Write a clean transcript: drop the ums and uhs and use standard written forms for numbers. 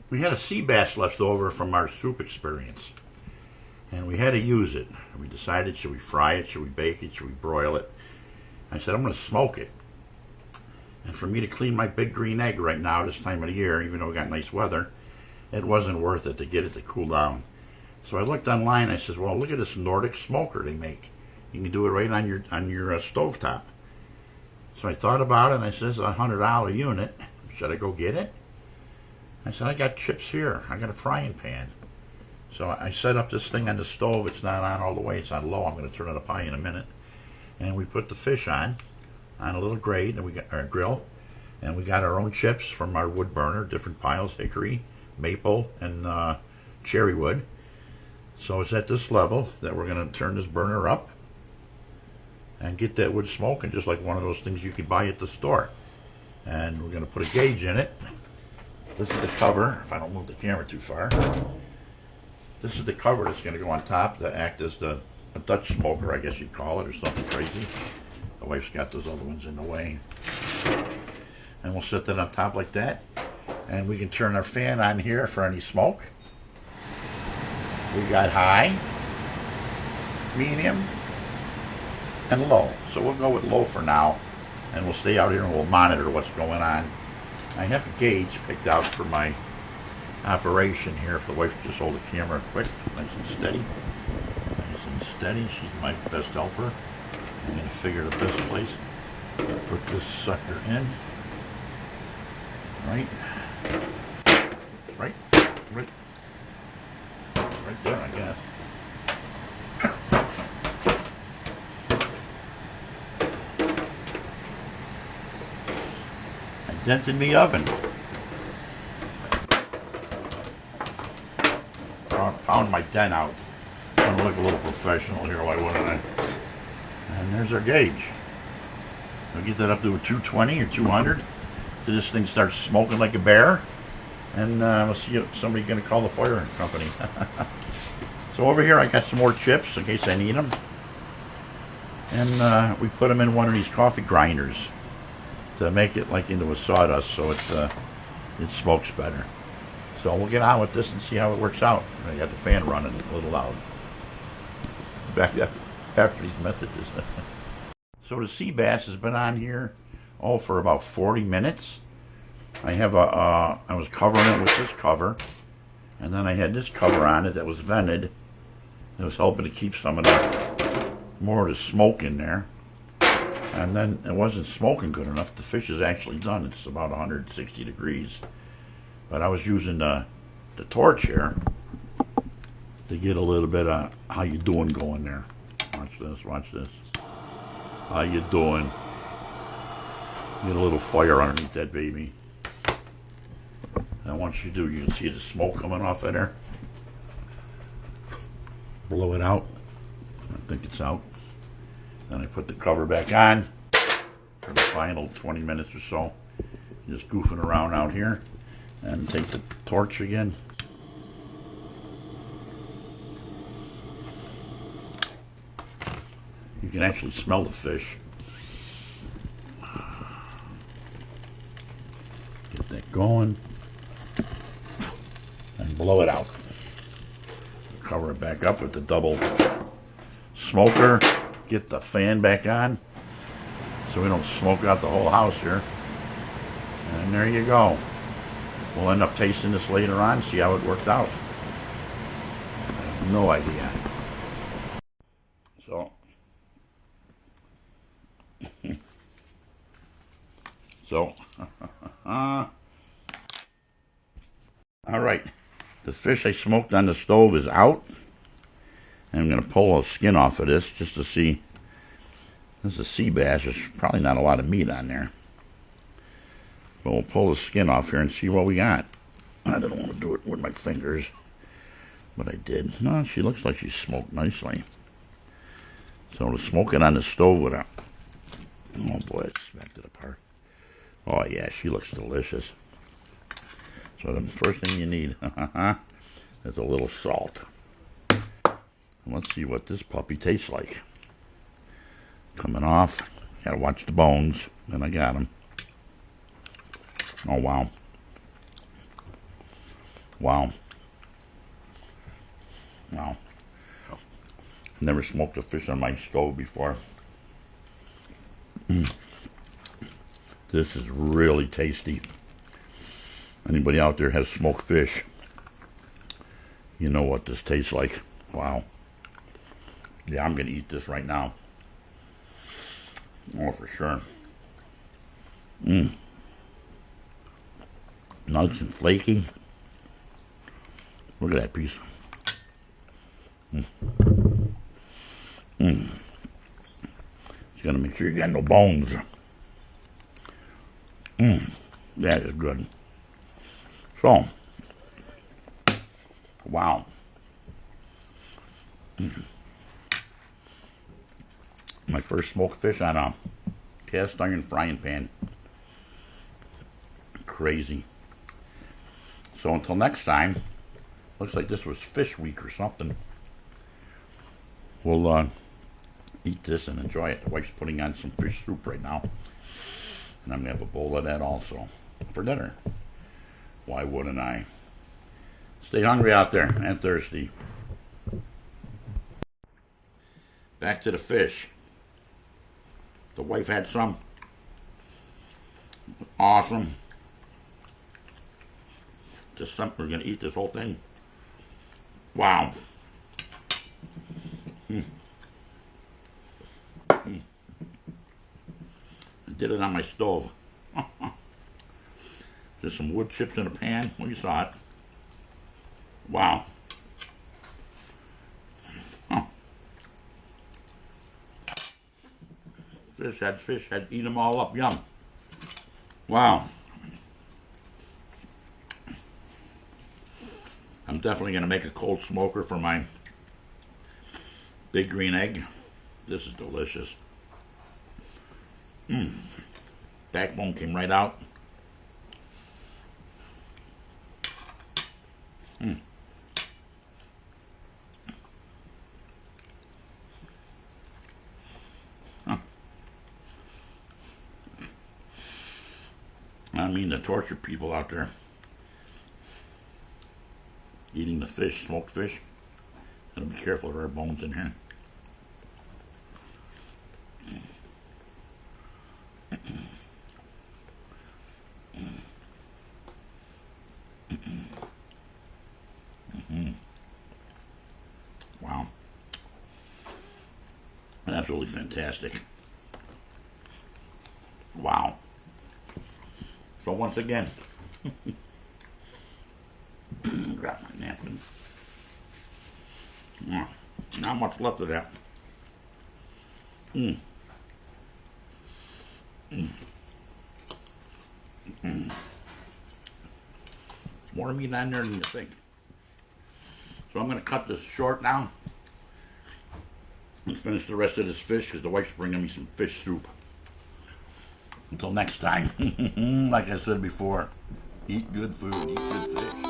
We had a sea bass left over from our soup experience, and we had to use it. We decided, should we fry it, should we bake it, should we broil it? I said, I'm going to smoke it. And for me to clean my big green egg right now, this time of the year, even though we got nice weather, it wasn't worth it to get it to cool down. So I looked online. I says, well, look at this Nordic smoker they make. You can do it right on your stovetop. So I thought about it, and I says, $100 unit. Should I go get it? I said, I got chips here. I got a frying pan. So I set up this thing on the stove. It's not on all the way. It's on low. I'm going to turn it up high in a minute. And we put the fish on a little grate, and we got our grill, and we got our own chips from our wood burner, different piles, hickory, maple, and cherry wood. So it's at this level that we're going to turn this burner up and get that wood smoking, just like one of those things you could buy at the store. And we're going to put a gauge in it. This is the cover, if I don't move the camera too far. This is the cover that's going to go on top to act as a Dutch smoker, I guess you'd call it, or something crazy. The wife's got those other ones in the way. And we'll set that on top like that. And we can turn our fan on here for any smoke. We got high, medium, and low. So we'll go with low for now. And we'll stay out here and we'll monitor what's going on. I have a gauge picked out for my operation here. If the wife could just hold the camera quick, nice and steady. Nice and steady. She's my best helper. I'm going to figure the best place to put this sucker in. Right there, I guess. I dented me oven. Found my dent out. I'm going to look a little professional here, why wouldn't I? And there's our gauge. We'll get that up to a 220 or 200. So this thing starts smoking like a bear. And we'll see if somebody's going to call the fire company. So over here I got some more chips in case I need them. And we put them in one of these coffee grinders to make it like into a sawdust so it smokes better. So we'll get on with this and see how it works out. I got the fan running a little loud. Back after these messages. So the sea bass has been on here for about 40 minutes. I have I was covering it with this cover, and then I had this cover on it that was vented. It was helping to keep some of more of the smoke in there. And then it wasn't smoking good enough. The fish is actually done. It's about 160 degrees. But I was using the torch here to get a little bit of how you doing going there. Watch this, watch this. How you doing? Get a little fire underneath that baby. And once you do, you can see the smoke coming off of there. Blow it out. I think it's out. Then I put the cover back on for the final 20 minutes or so. Just goofing around out here. And take the torch again. You can actually smell the fish. Get that going. And blow it out. Cover it back up with the double smoker. Get the fan back on so we don't smoke out the whole house here. And there you go. We'll end up tasting this later on, see how it worked out. I have no idea. All right. The fish I smoked on the stove is out. And I'm going to pull a skin off of this just to see. This is a sea bass. There's probably not a lot of meat on there. But we'll pull the skin off here and see what we got. I didn't want to do it with my fingers, but I did. No, she looks like she's smoked nicely. So to smoke it on the stove with a... Oh boy, I smacked it apart. Oh yeah, she looks delicious. So the first thing you need is a little salt. And let's see what this puppy tastes like. Coming off. Gotta watch the bones. And I got them. Oh wow. Wow. Wow. Never smoked a fish on my stove before. This is really tasty. Anybody out there has smoked fish, you know what this tastes like. Wow. Yeah, I'm going to eat this right now. Oh, for sure. Mmm. Nice and flaky. Look at that piece. Mmm. Mmm. You gotta make sure you got no bones. Mmm. That is good. So, wow. My first smoked fish on a cast iron frying pan. Crazy. So until next time, looks like this was fish week or something. We'll eat this and enjoy it. The wife's putting on some fish soup right now. And I'm going to have a bowl of that also for dinner. Why wouldn't I? Stay hungry out there and thirsty. Back to the fish. The wife had some. Awesome. Just something, we're going to eat this whole thing. Wow. I did it on my stove. Just some wood chips in a pan. Well, you saw it. Wow. Huh. Fish had to eat them all up. Yum. Wow. I'm definitely going to make a cold smoker for my big green egg. This is delicious. Backbone came right out. Huh. I mean to torture people out there eating the fish, smoked fish. Gotta be careful, there are bones in here. Wow. Absolutely fantastic. Wow. So once again, grab my napkin. Not much left of that. More meat on there than you think. So I'm going to cut this short now. Let's finish the rest of this fish because the wife's bringing me some fish soup. Until next time, like I said before, eat good food, eat good fish.